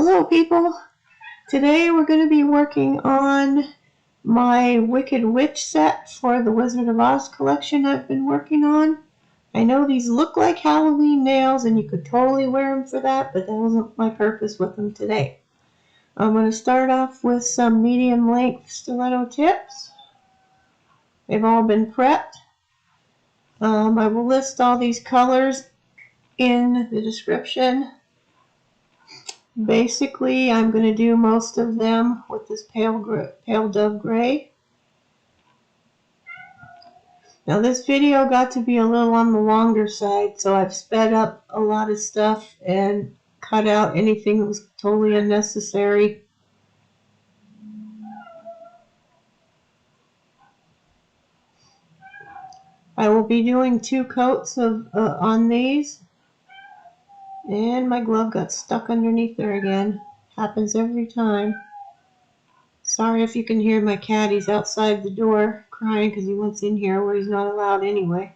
Hello people! Today we're going to be working on my Wicked Witch set for the Wizard of Oz collection I've been working on. I know these look like Halloween nails and you could totally wear them for that, but that wasn't my purpose with them today. I'm going to start off with some medium length stiletto tips. They've all been prepped. I will list all these colors in the description. Basically, I'm going to do most of them with this pale dove gray. Now this video got to be a little on the longer side, so I've sped up a lot of stuff and cut out anything that was totally unnecessary. I will be doing 2 coats of on these. And my glove got stuck underneath there again. Happens every time. Sorry if you can hear my cat. He's outside the door crying because he wants in here where he's not allowed anyway.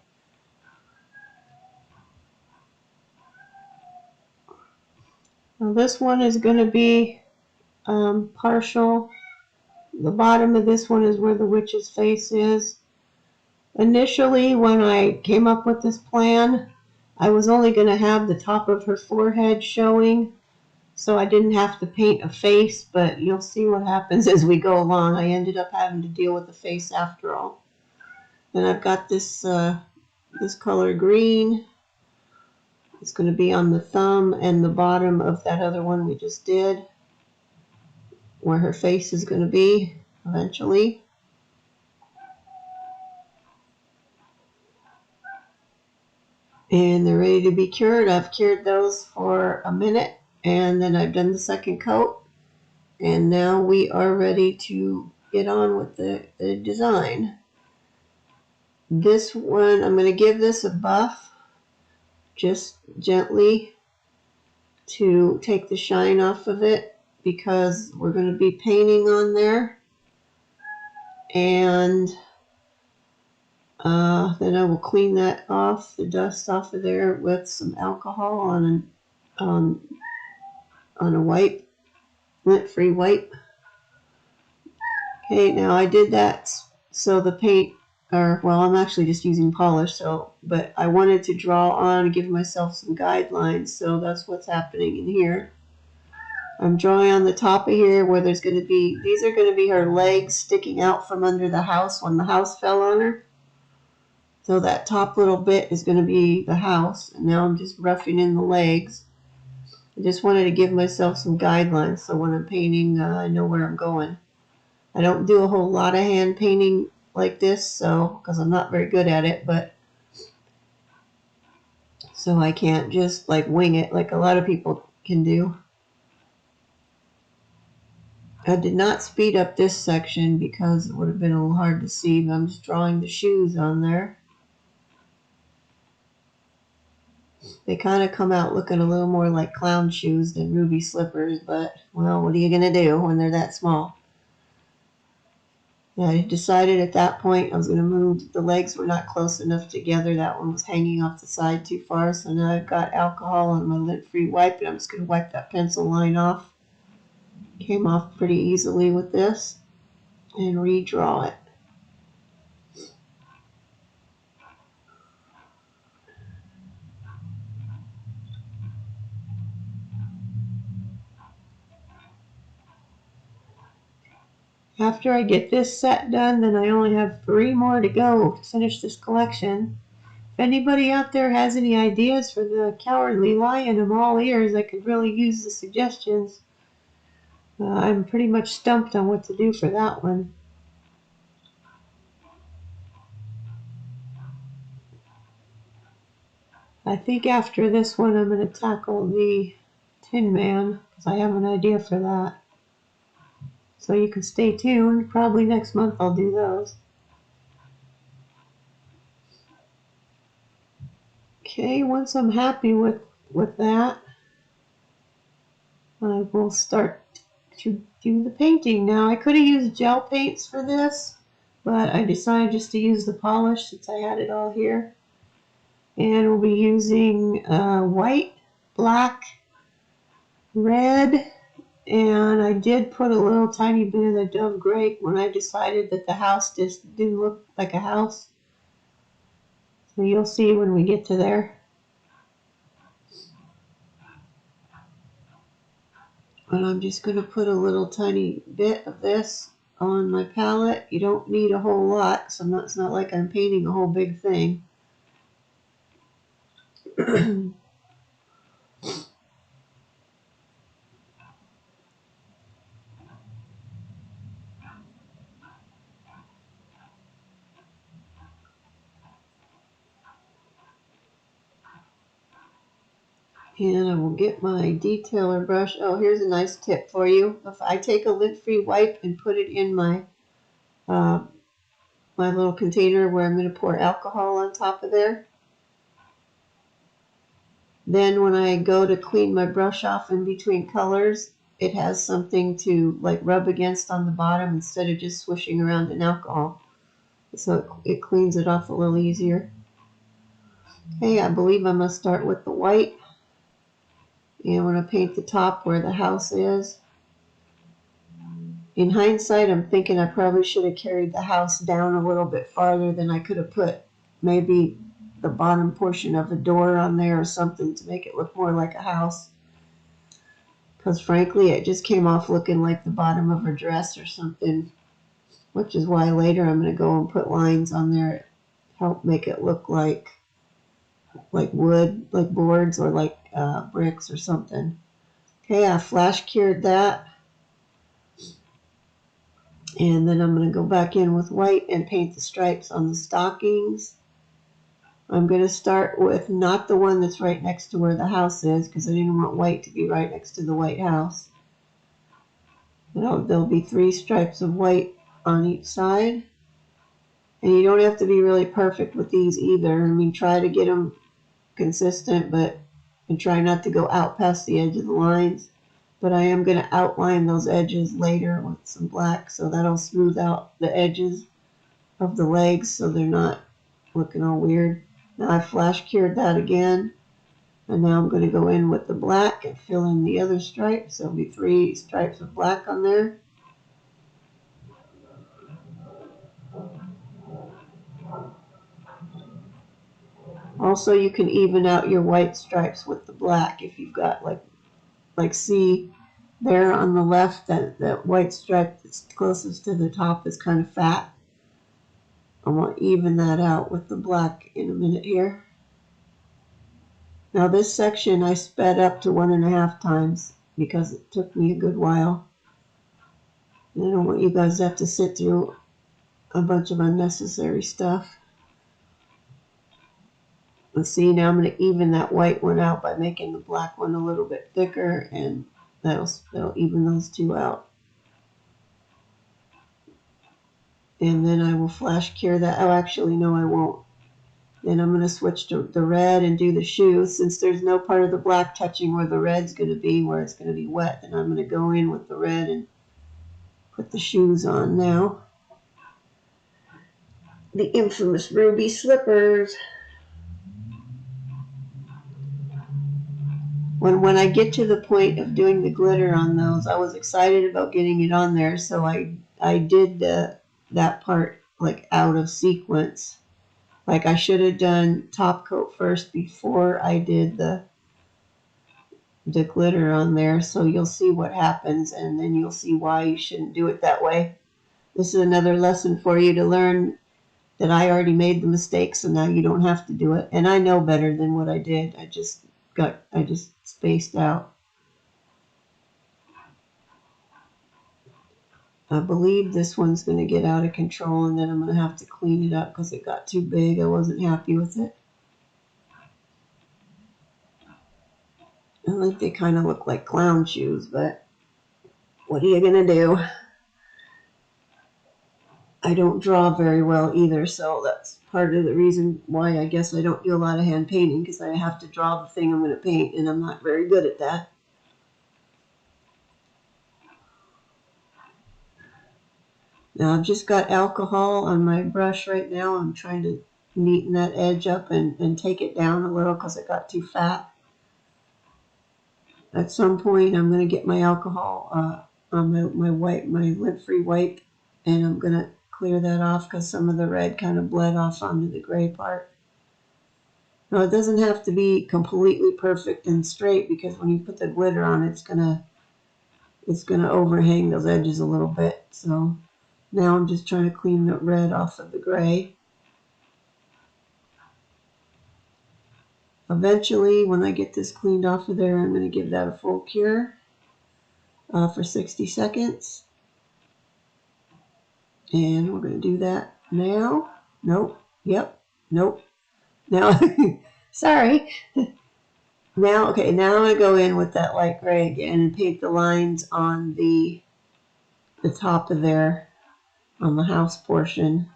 Now this one is going to be partial. The bottom of this one is where the witch's face is. Initially, when I came up with this plan, I was only going to have the top of her forehead showing, so I didn't have to paint a face, but you'll see what happens as we go along. I ended up having to deal with the face after all. Then I've got this this color green. It's going to be on the thumb and the bottom of that other one we just did, where her face is going to be eventually. And they're ready to be cured. I've cured those for a minute, and then I've done the second coat, and now we are ready to get on with the design. This one, I'm going to give this a buff just gently to take the shine off of it, because we're going to be painting on there. And then I will clean that off, the dust off of there, with some alcohol on a wipe, lint-free wipe. Okay, now I did that so the paint, well, I'm actually just using polish, but I wanted to draw on and give myself some guidelines, so that's what's happening in here. I'm drawing on the top of here where there's going to be, these are going to be her legs sticking out from under the house when the house fell on her. So that top little bit is going to be the house, and now I'm just roughing in the legs. I just wanted to give myself some guidelines so when I'm painting, I know where I'm going. I don't do a whole lot of hand painting like this, because I'm not very good at it, but so I can't just like wing it like a lot of people can do. I did not speed up this section because it would have been a little hard to see, but I'm just drawing the shoes on there. They kind of come out looking a little more like clown shoes than ruby slippers, but, well, what are you going to do when they're that small? Yeah, I decided at that point I was going to move. The legs were not close enough together. That one was hanging off the side too far, so now I've got alcohol on my lint-free wipe, and I'm just going to wipe that pencil line off. Came off pretty easily with this, and redraw it. After I get this set done, then I only have 3 more to go to finish this collection. If anybody out there has any ideas for the Cowardly Lion, I'm all ears. I could really use the suggestions. I'm pretty much stumped on what to do for that one. I think after this one I'm going to tackle the Tin Man, because I have an idea for that. So you can stay tuned. Probably next month I'll do those. Okay, once I'm happy with that, I will start to do the painting. Now, I could have used gel paints for this, but I decided just to use the polish since I had it all here. And we'll be using white, black, red, And I did put a little tiny bit of the Dove Grape when I decided that the house just didn't look like a house. So you'll see when we get to there. And I'm just going to put a little tiny bit of this on my palette. You don't need a whole lot, so it's not like I'm painting a whole big thing. And I will get my detailer brush. Oh, here's a nice tip for you. If I take a lint-free wipe and put it in my my little container where I'm going to pour alcohol on top of there, then when I go to clean my brush off in between colors, it has something to like rub against on the bottom instead of just swishing around in alcohol. So it cleans it off a little easier. Okay, I believe I'm going to start with the white. And I'm going to paint the top where the house is. In hindsight, I'm thinking I probably should have carried the house down a little bit farther than I could have put maybe the bottom portion of a door on there or something to make it look more like a house. Because frankly, it just came off looking like the bottom of a dress or something. Which is why later I'm going to go and put lines on there to help make it look like wood, like boards or like bricks or something. Okay, I flash cured that. And then I'm going to go back in with white and paint the stripes on the stockings. I'm going to start with not the one that's right next to where the house is because I didn't want white to be right next to the white house. There'll be 3 stripes of white on each side. And you don't have to be really perfect with these either. I mean, try to get them consistent, and try not to go out past the edge of the lines. But I am going to outline those edges later with some black, so that'll smooth out the edges of the legs so they're not looking all weird. Now I flash cured that again, and now I'm going to go in with the black and fill in the other stripes. There'll be 3 stripes of black on there. Also, you can even out your white stripes with the black if you've got like see there on the left, that white stripe that's closest to the top is kind of fat. I want to even that out with the black in a minute here. Now this section I sped up to 1.5 times because it took me a good while. I don't want you guys to have to sit through a bunch of unnecessary stuff. Let's see, now I'm going to even that white one out by making the black one a little bit thicker, and that'll even those 2 out. And then I will flash cure that. Oh, actually, no, I won't. Then I'm going to switch to the red and do the shoes. Since there's no part of the black touching where the red's going to be, where it's going to be wet, then I'm going to go in with the red and put the shoes on now. The infamous ruby slippers. When I get to the point of doing the glitter on those, I was excited about getting it on there, so I did that part like out of sequence. Like I should have done top coat first before I did the glitter on there, so you'll see what happens, and then you'll see why you shouldn't do it that way. This is another lesson for you to learn that I already made the mistake, so now you don't have to do it. And I know better than what I did. I just spaced out. I believe this one's going to get out of control, and then I'm going to have to clean it up because it got too big. I wasn't happy with it. I think they kind of look like clown shoes, but what are you going to do? I don't draw very well either, so that's part of the reason why I guess I don't do a lot of hand painting, because I have to draw the thing I'm going to paint, and I'm not very good at that. Now I've just got alcohol on my brush right now. I'm trying to neaten that edge up and take it down a little because it got too fat. at some point I'm going to get my alcohol on my lint-free wipe, and I'm going to clear that off because some of the red kind of bled off onto the gray part. Now it doesn't have to be completely perfect and straight, because when you put the glitter on, it's gonna overhang those edges a little bit. So now I'm just trying to clean the red off of the gray. Eventually, when I get this cleaned off of there, I'm going to give that a full cure for 60 seconds. And we're going to do that now. Nope. Yep. Nope. Now, sorry. Now, okay, now I'm going to go in with that light gray again and paint the lines on the top of there, on the house portion.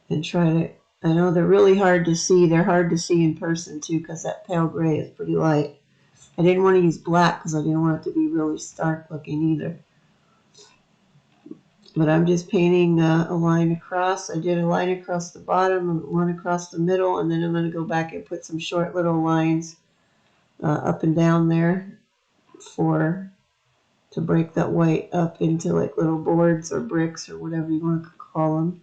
And try to, I know they're really hard to see. They're hard to see in person too, because that pale gray is pretty light. I didn't want to use black because I didn't want it to be really stark looking either. But I'm just painting a line across. I did a line across the bottom, one across the middle, and then I'm going to go back and put some short little lines up and down there to break that white up into like little boards or bricks or whatever you want to call them.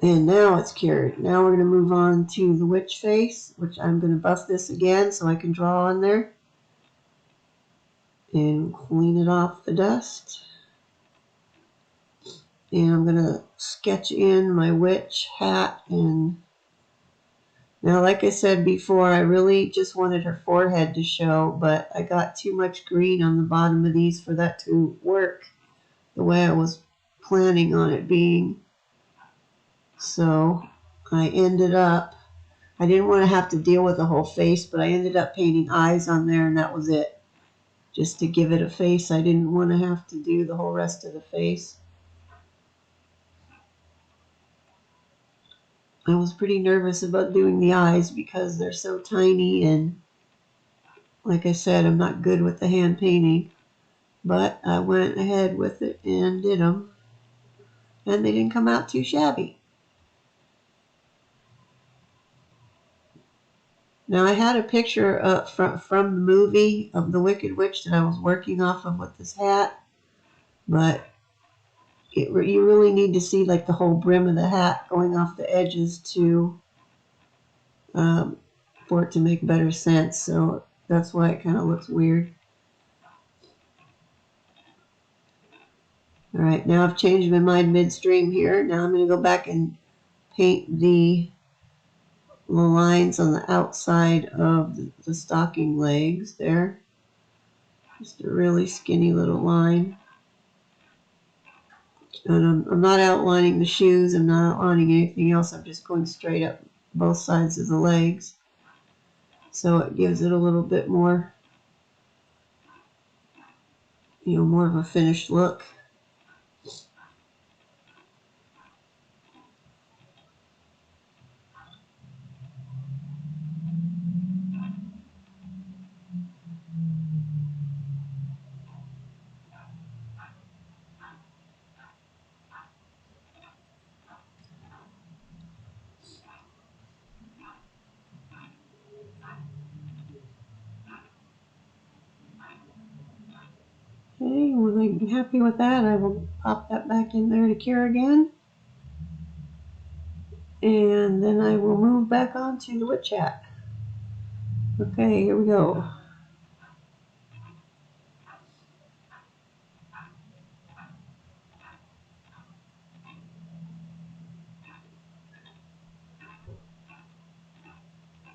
And now it's cured. Now we're going to move on to the witch face, which I'm going to buff this again so I can draw on there and clean it off the dust. And I'm going to sketch in my witch hat. And now, like I said before, I really just wanted her forehead to show, but I got too much green on the bottom of these for that to work the way I was planning on it being. So I ended up, I didn't want to have to deal with the whole face, but I ended up painting eyes on there, and that was it. Just to give it a face. I didn't want to have to do the whole rest of the face. I was pretty nervous about doing the eyes because they're so tiny, and like I said, I'm not good with the hand painting. But I went ahead with it and did them, and they didn't come out too shabby. Now I had a picture from the movie of the Wicked Witch that I was working off of with this hat, but you really need to see like the whole brim of the hat going off the edges for it to make better sense. So that's why it kind of looks weird. All right, now I've changed my mind midstream here. Now I'm going to go back and paint the lines on the outside of the stocking legs there. Just a really skinny little line. And I'm not outlining the shoes. I'm not outlining anything else. I'm just going straight up both sides of the legs. So it gives it a little bit more, more of a finished look. Okay, when I'm happy with that, I will pop that back in there to cure again. And then I will move back on to the witch hat. Okay, here we go.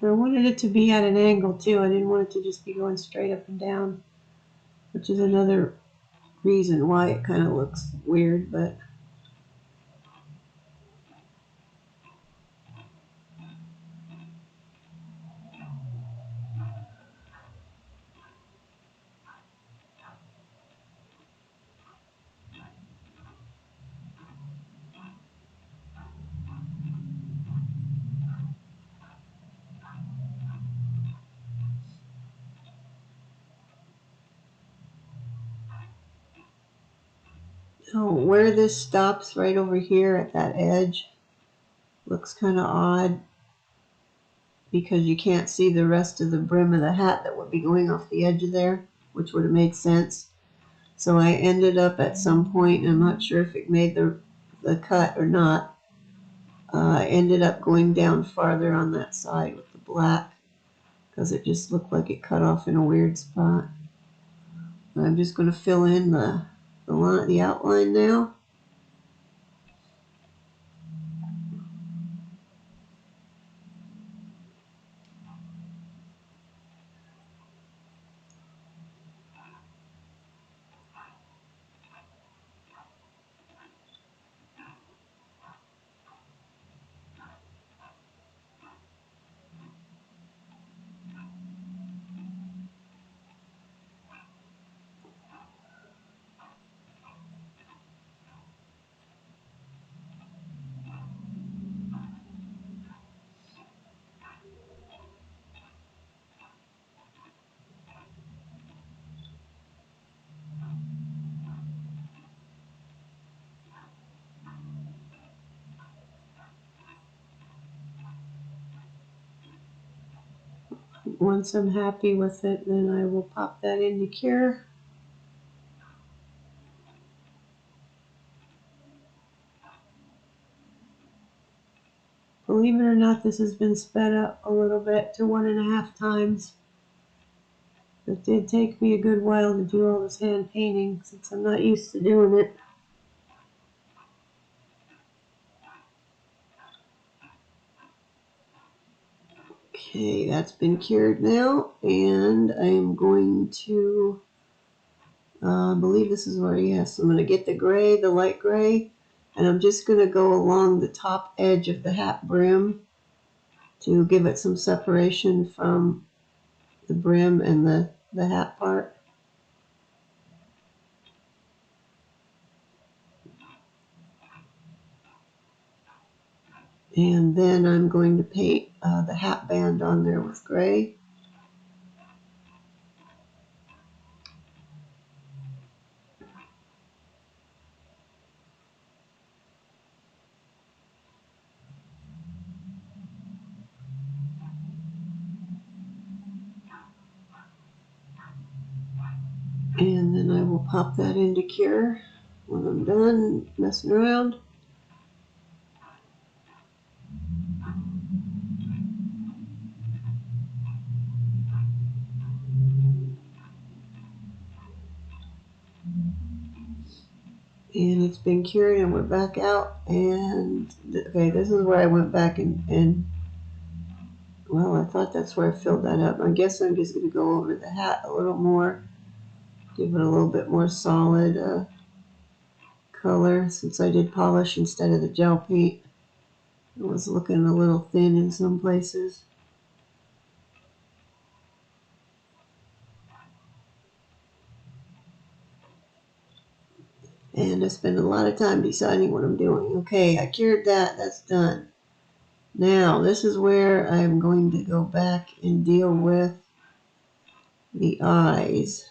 I wanted it to be at an angle too. I didn't want it to just be going straight up and down, which is another reason why it kind of looks weird, but So where this stops right over here at that edge looks kind of odd because you can't see the rest of the brim of the hat that would be going off the edge of there, which would have made sense. So I ended up at some point, I'm not sure if it made the cut or not, I ended up going down farther on that side with the black because it just looked like it cut off in a weird spot. And I'm just going to fill in the outline now. Once I'm happy with it, then I will pop that into cure. Believe it or not, this has been sped up a little bit to 1.5 times. It did take me a good while to do all this hand painting since I'm not used to doing it. Okay, that's been cured now, and I'm going to, I believe this is where, yes, I'm going to get the gray, the light gray, and I'm just going to go along the top edge of the hat brim to give it some separation from the brim and the hat part. And then I'm going to paint the hat band on there with gray. And then I will pop that into cure when I'm done messing around. And it's been cured and we're back out. And okay, this is where I went back and well, I thought that's where I filled that up. I guess I'm just going to go over the hat a little more, give it a little bit more solid color since I did polish instead of the gel paint. It was looking a little thin in some places. And I spend a lot of time deciding what I'm doing. Okay, I cured that, that's done. Now, this is where I'm going to go back and deal with the eyes.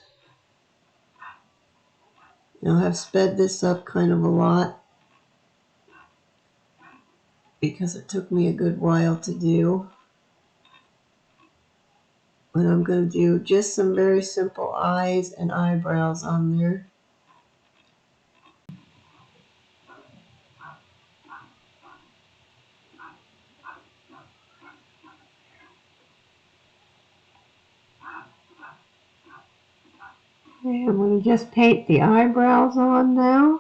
Now, I've sped this up kind of a lot because it took me a good while to do. But I'm going to do just some very simple eyes and eyebrows on there. And I'm going to just paint the eyebrows on now.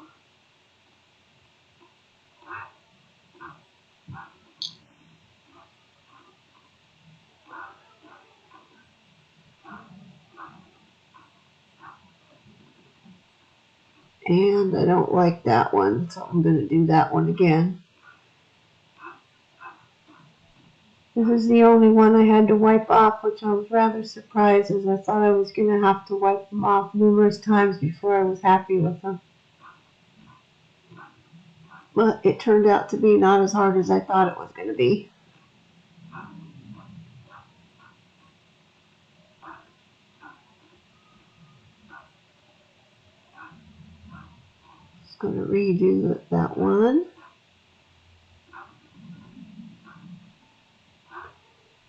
And I don't like that one, so I'm going to do that one again. This is the only one I had to wipe off, which I was rather surprised as I thought I was going to have to wipe them off numerous times before I was happy with them. But it turned out to be not as hard as I thought it was going to be. Just going to redo that one.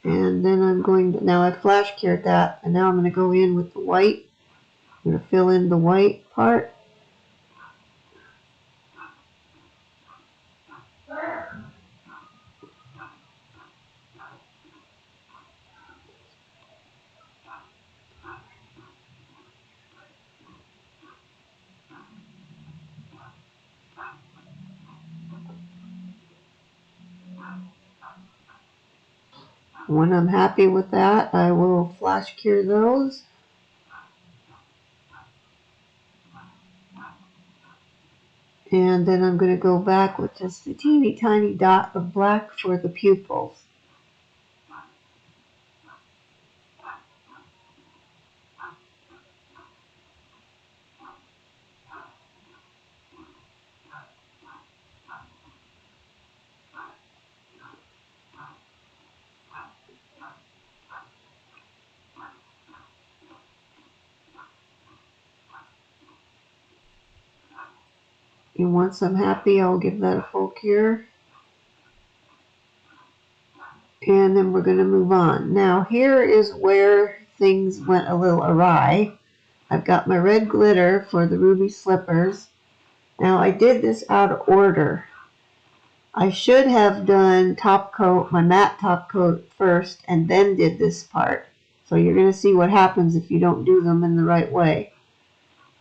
And then I'm going to, now I flash cured that, and now I'm going to go in with the white. I'm going to fill in the white part. When I'm happy with that, I will flash cure those. And then I'm going to go back with just a teeny tiny dot of black for the pupils. And once I'm happy, I'll give that a full cure. And then we're going to move on. Now here is where things went a little awry. I've got my red glitter for the ruby slippers. Now I did this out of order. I should have done top coat, my matte top coat first, and then did this part. So you're going to see what happens if you don't do them in the right way.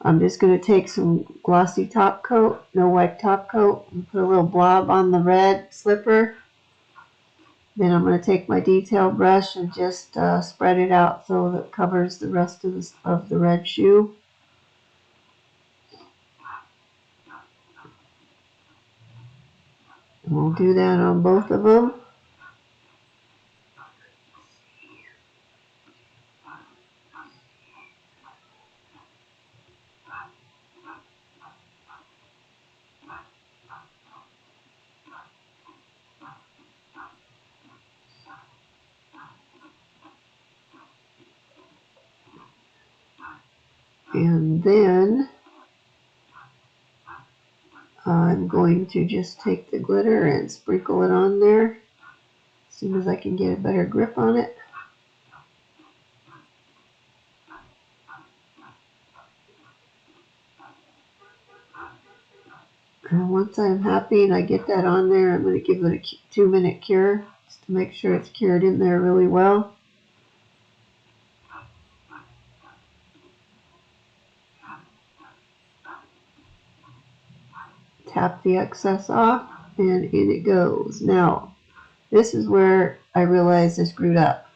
I'm just going to take some glossy top coat, no wipe top coat, and put a little blob on the red slipper. Then I'm going to take my detail brush and just spread it out so that it covers the rest of the red shoe. And we'll do that on both of them. And then I'm going to just take the glitter and sprinkle it on there as soon as I can get a better grip on it. And once I'm happy and I get that on there, I'm going to give it a 2-minute cure just to make sure it's cured in there really well. Tap the excess off, and in it goes. Now, this is where I realized I screwed up.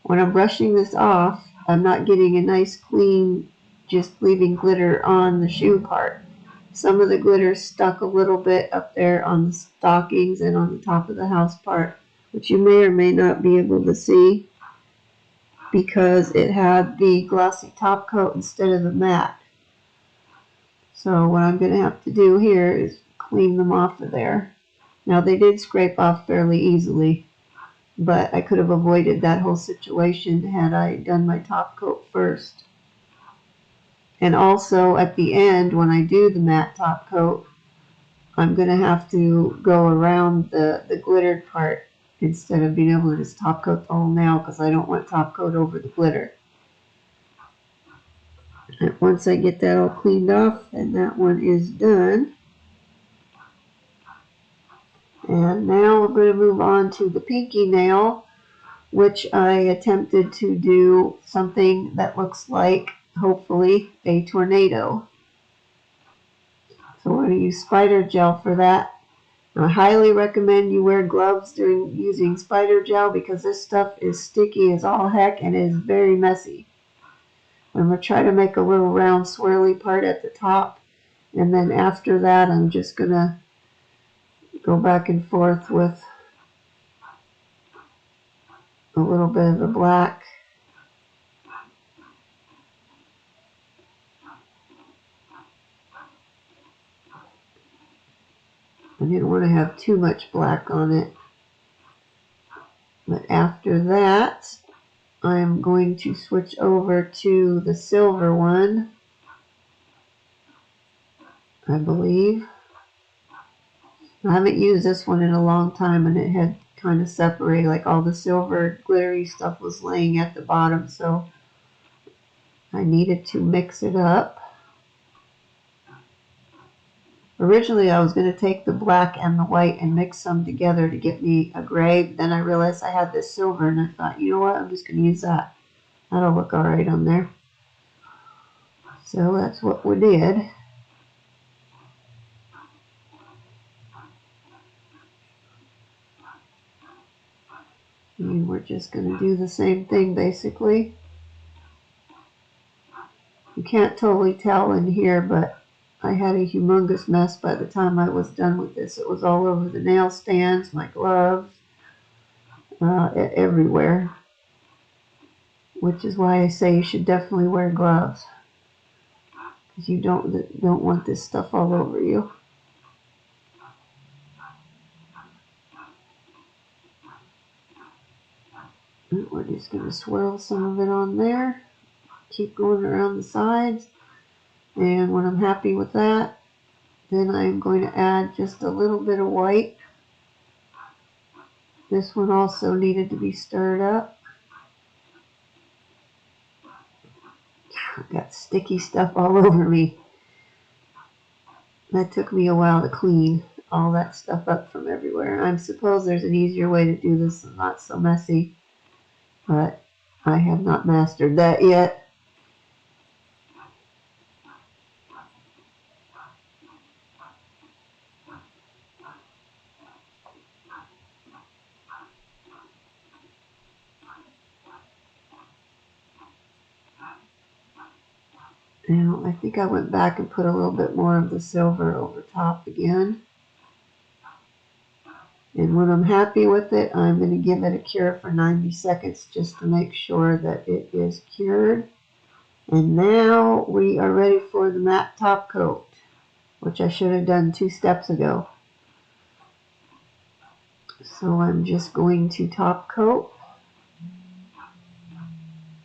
When I'm brushing this off, I'm not getting a nice clean, just leaving glitter on the shoe part. Some of the glitter stuck a little bit up there on the stockings and on the top of the house part, which you may or may not be able to see because it had the glossy top coat instead of the matte. So what I'm going to have to do here is clean them off of there. Now they did scrape off fairly easily, but I could have avoided that whole situation had I done my top coat first. And also at the end, when I do the matte top coat, I'm going to have to go around the glittered part instead of being able to just top coat the whole nail because I don't want top coat over the glitter. And once I get that all cleaned off, and that one is done. And now I'm going to move on to the pinky nail, which I attempted to do something that looks like, hopefully, a tornado. So we're going to use spider gel for that. I highly recommend you wear gloves during using spider gel because this stuff is sticky as all heck and is very messy. I'm going to try to make a little round swirly part at the top, and then after that I'm just going to go back and forth with a little bit of the black. I didn't want to have too much black on it. But after that, I'm going to switch over to the silver one. I believe. I haven't used this one in a long time, and it had kind of separated, like all the silver glittery stuff was laying at the bottom, so I needed to mix it up. Originally I was going to take the black and the white and mix them together to get me a gray, but then I realized I had this silver and I thought, you know what, I'm just going to use that. That'll look alright on there. So that's what we did. And we're just going to do the same thing basically. You can't totally tell in here, but I had a humongous mess by the time I was done with this. It was all over the nail stands, my gloves, everywhere. Which is why I say you should definitely wear gloves. Because you don't want this stuff all over you. And we're just going to swirl some of it on there. Keep going around the sides. And when I'm happy with that, then I'm going to add just a little bit of white. This one also needed to be stirred up. I got sticky stuff all over me. That took me a while to clean all that stuff up from everywhere. I suppose there's an easier way to do this and not so messy, but I have not mastered that yet. Now, I think I went back and put a little bit more of the silver over top again. And when I'm happy with it, I'm going to give it a cure for 90 seconds just to make sure that it is cured. And now we are ready for the matte top coat, which I should have done 2 steps ago. So I'm just going to top coat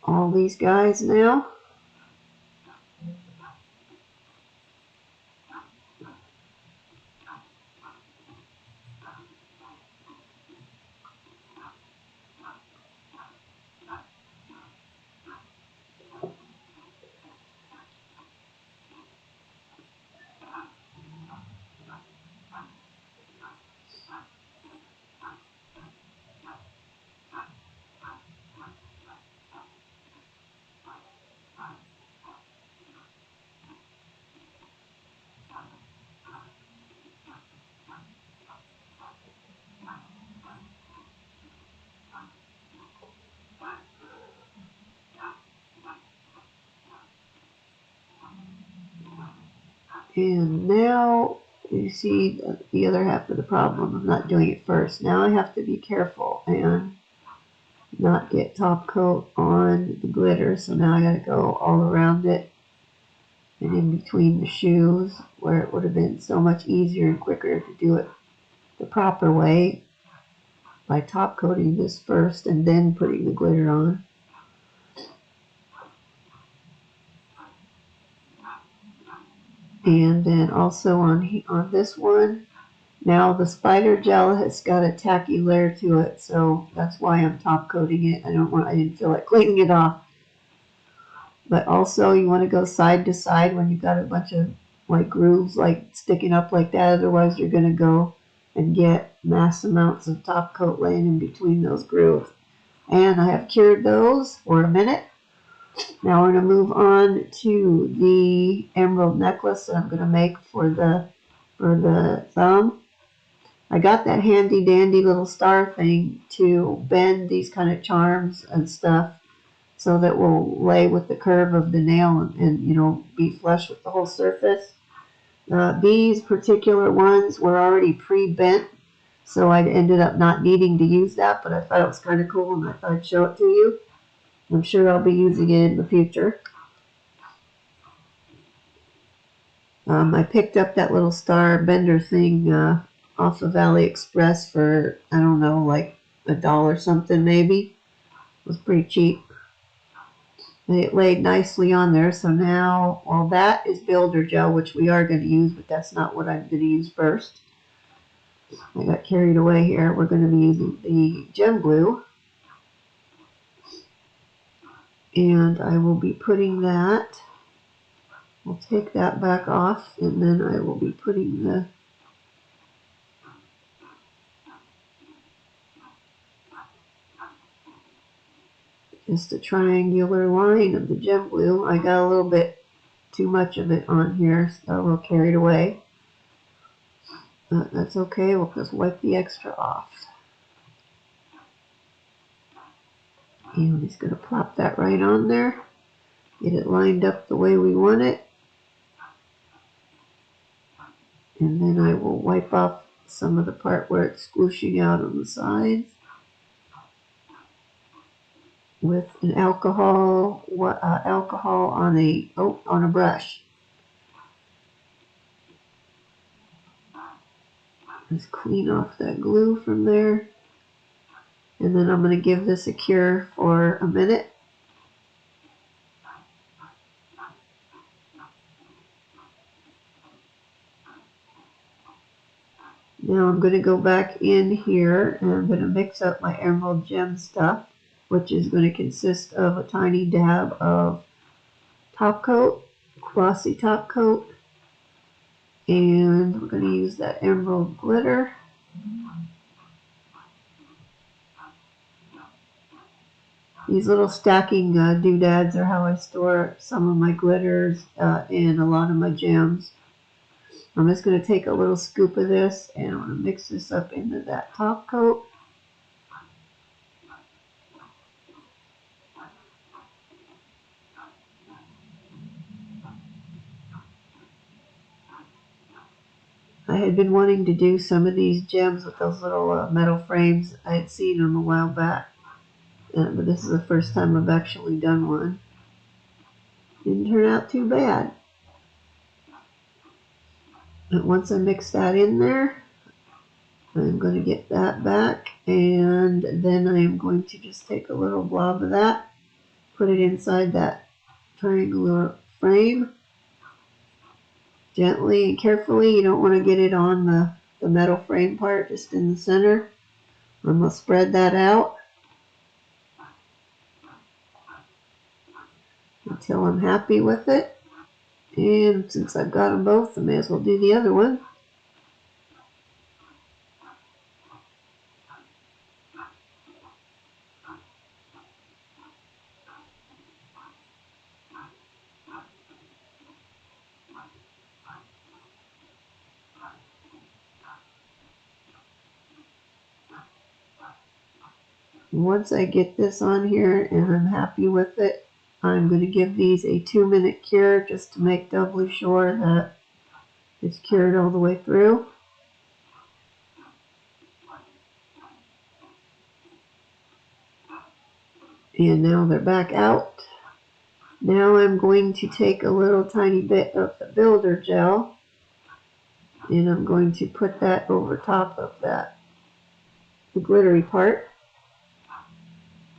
all these guys now. And now you see the other half of the problem of not doing it first. Now I have to be careful and not get top coat on the glitter. So now I got to go all around it and in between the shoes, where it would have been so much easier and quicker to do it the proper way by top coating this first and then putting the glitter on. And then also on this one, now the spider gel has got a tacky layer to it, so that's why I'm top coating it. I didn't feel like cleaning it off. But also you want to go side to side when you've got a bunch of like grooves like sticking up like that, otherwise you're going to go and get mass amounts of top coat laying in between those grooves. And I have cured those for a minute. Now we're going to move on to the emerald necklace that I'm going to make for the thumb. I got that handy dandy little star thing to bend these kind of charms and stuff so that will lay with the curve of the nail and you know, be flush with the whole surface. These particular ones were already pre-bent, so I ended up not needing to use that, but I thought it was kind of cool and I thought I'd show it to you. I'm sure I'll be using it in the future. I picked up that little star bender thing off of AliExpress for, I don't know, like $1 something maybe. It was pretty cheap. It laid nicely on there. So now, well, that is builder gel, which we are going to use, but that's not what I'm going to use first. I got carried away here. We're going to be using the gem glue. And I will be putting that, I'll take that back off, and then I will be putting the just a triangular line of the gem glue. I got a little bit too much of it on here, so a little carried away. That's okay, we'll just wipe the extra off. And I'm just going to plop that right on there. Get it lined up the way we want it. And then I will wipe off some of the part where it's squooshing out on the sides with an alcohol on a brush. Just clean off that glue from there. And then I'm going to give this a cure for a minute. Now I'm going to go back in here and I'm going to mix up my emerald gem stuff, which is going to consist of a tiny dab of top coat, glossy top coat, and we're going to use that emerald glitter. These little stacking doodads are how I store some of my glitters and a lot of my gems. I'm just going to take a little scoop of this and I'm going to mix this up into that top coat. I had been wanting to do some of these gems with those little metal frames. I had seen them a while back, but this is the first time I've actually done one. Didn't turn out too bad. But once I mix that in there, I'm going to get that back, and then I am going to just take a little blob of that, put it inside that triangular frame. Gently and carefully, you don't want to get it on the metal frame part, just in the center. I'm going to spread that out until I'm happy with it. And since I've got them both, I may as well do the other one. Once I get this on here and I'm happy with it, I'm going to give these a 2-minute cure just to make doubly sure that it's cured all the way through. And now they're back out. Now I'm going to take a little tiny bit of the builder gel and I'm going to put that over top of that, the glittery part,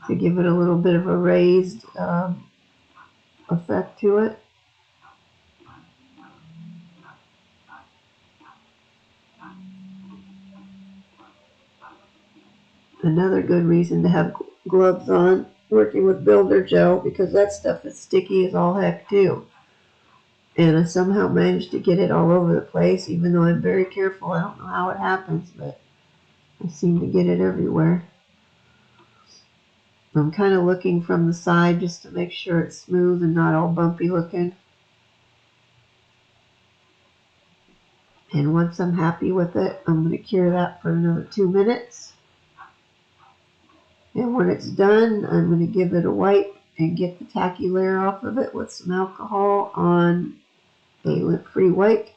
to give it a little bit of a raised effect to it. Another good reason to have gloves on working with builder gel, because that stuff is sticky as all heck too. And I somehow managed to get it all over the place, even though I'm very careful. I don't know how it happens, but I seem to get it everywhere. I'm kind of looking from the side just to make sure it's smooth and not all bumpy looking. And once I'm happy with it, I'm going to cure that for another 2 minutes. And when it's done, I'm going to give it a wipe and get the tacky layer off of it with some alcohol on a lint-free wipe.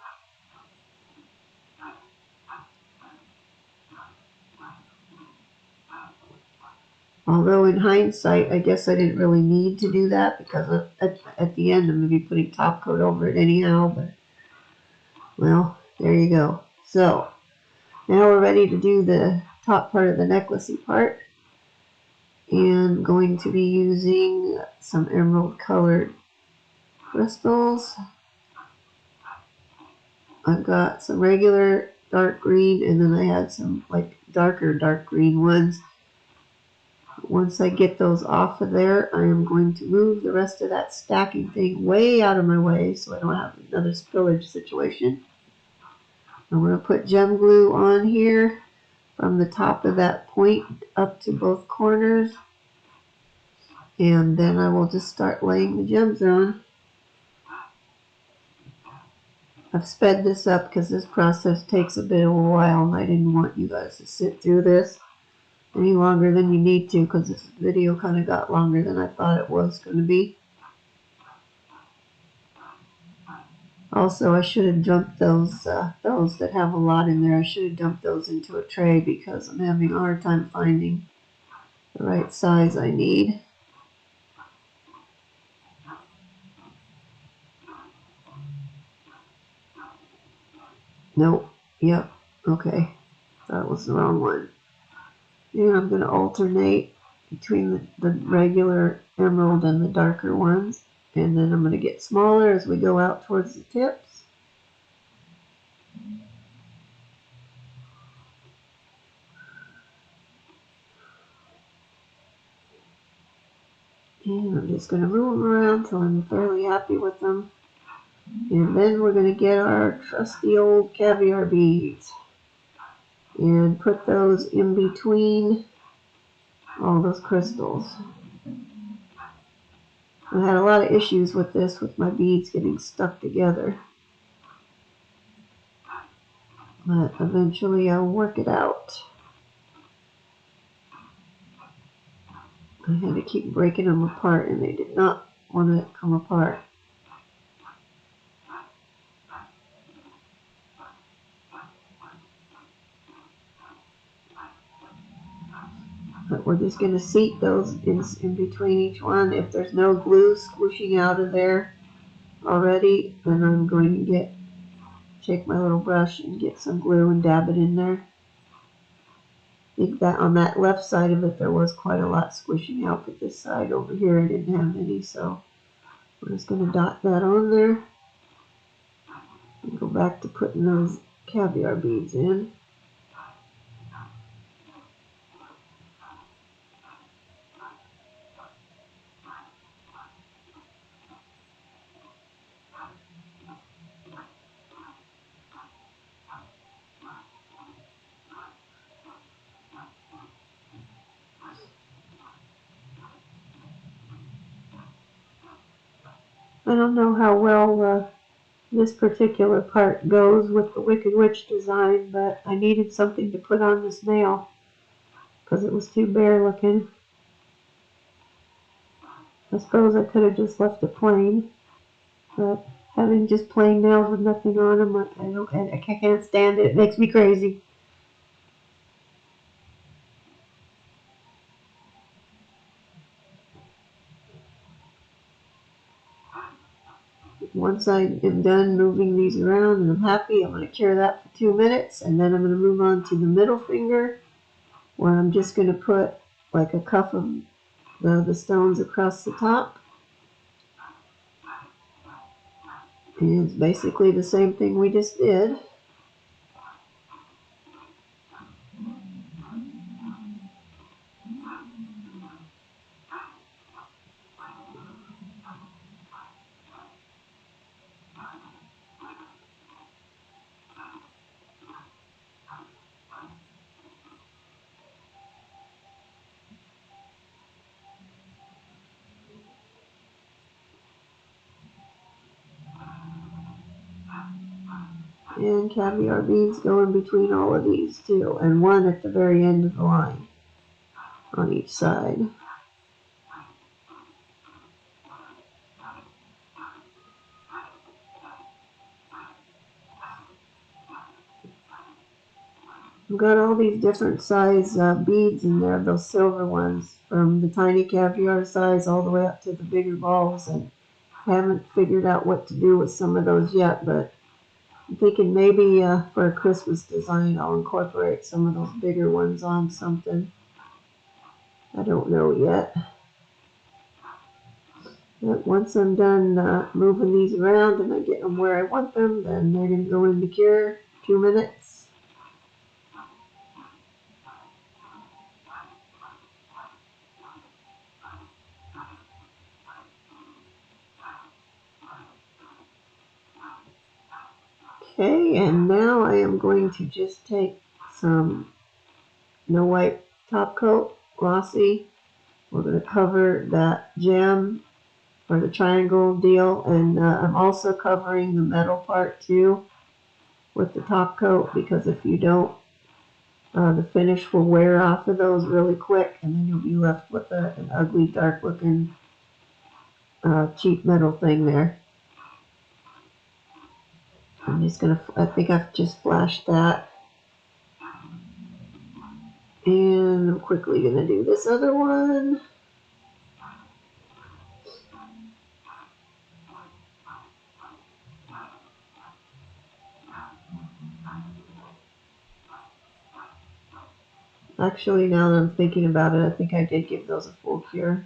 Although in hindsight, I guess I didn't really need to do that, because at the end I'm going to be putting top coat over it anyhow. But, well, there you go. So, now we're ready to do the top part of the necklacey part. and going to be using some emerald colored crystals. I've got some regular dark green, and then I had some like darker dark green ones. Once I get those off of there, I am going to move the rest of that stacking thing way out of my way so I don't have another spillage situation. I'm going to put gem glue on here from the top of that point up to both corners, and then I will just start laying the gems on. I've sped this up because this process takes a bit of a while, and I didn't want you guys to sit through this any longer than you need to, because this video kind of got longer than I thought it was going to be. Also, I should have dumped those that have a lot in there. I should have dumped those into a tray because I'm having a hard time finding the right size I need. Nope. Yep. Okay. That was the wrong one. And I'm going to alternate between the regular emerald and the darker ones. And then I'm going to get smaller as we go out towards the tips. And I'm just going to move them around until I'm fairly happy with them. And then we're going to get our trusty old caviar beads and put those in between all those crystals. I had a lot of issues with this, with my beads getting stuck together. But eventually I'll work it out. I had to keep breaking them apart, and they did not want to come apart. But we're just going to seat those in between each one. If there's no glue squishing out of there already, then I'm going to take my little brush and get some glue and dab it in there. I think that on that left side of it there was quite a lot squishing out, but this side over here I didn't have any, so we're just going to dot that on there and go back to putting those caviar beads in. I don't know how well this particular part goes with the Wicked Witch design, but I needed something to put on this nail because it was too bare looking. I suppose I could have just left it plain, but having just plain nails with nothing on them, I can't stand it. It makes me crazy. Once I am done moving these around and I'm happy, I'm going to cure that for 2 minutes, and then I'm going to move on to the middle finger, where I'm just going to put like a cup of the stones across the top. And it's basically the same thing we just did. And caviar beads go in between all of these too, and one at the very end of the line on each side. I've got all these different size beads in there, those silver ones, from the tiny caviar size all the way up to the bigger balls, and haven't figured out what to do with some of those yet, but I'm thinking maybe for a Christmas design I'll incorporate some of those bigger ones on something. I don't know yet. But once I'm done moving these around and I get them where I want them, then they're going to go into cure 2 minutes. Okay, and now I am going to just take some No Wipe top coat, Glossy. We're going to cover that gem or the triangle deal, and I'm also covering the metal part too with the top coat, because if you don't, the finish will wear off of those really quick, and then you'll be left with an ugly, dark looking cheap metal thing there. I'm just gonna, I think I've just flashed that. And I'm quickly gonna do this other one. Actually, now that I'm thinking about it, I think I did give those a full cure.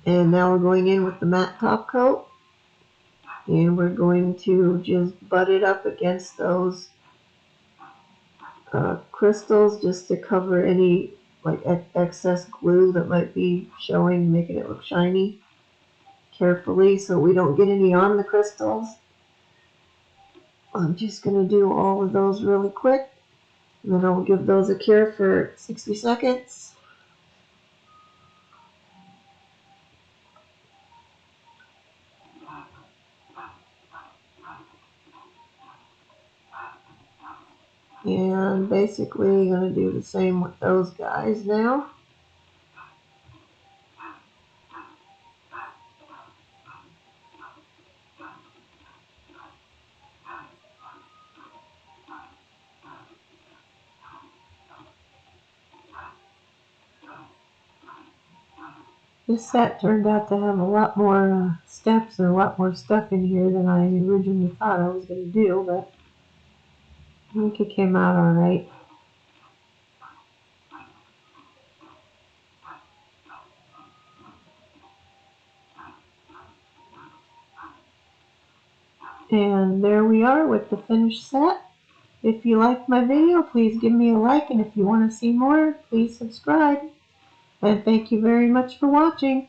And now we're going in with the matte top coat. And we're going to just butt it up against those crystals just to cover any like excess glue that might be showing, making it look shiny carefully so we don't get any on the crystals. I'm just going to do all of those really quick, and then I'll give those a cure for 60 seconds. And basically going to do the same with those guys now. This set turned out to have a lot more steps and a lot more stuff in here than I originally thought I was going to do, but I think it came out alright. And there we are with the finished set. If you liked my video, please give me a like, and if you want to see more, please subscribe. And thank you very much for watching.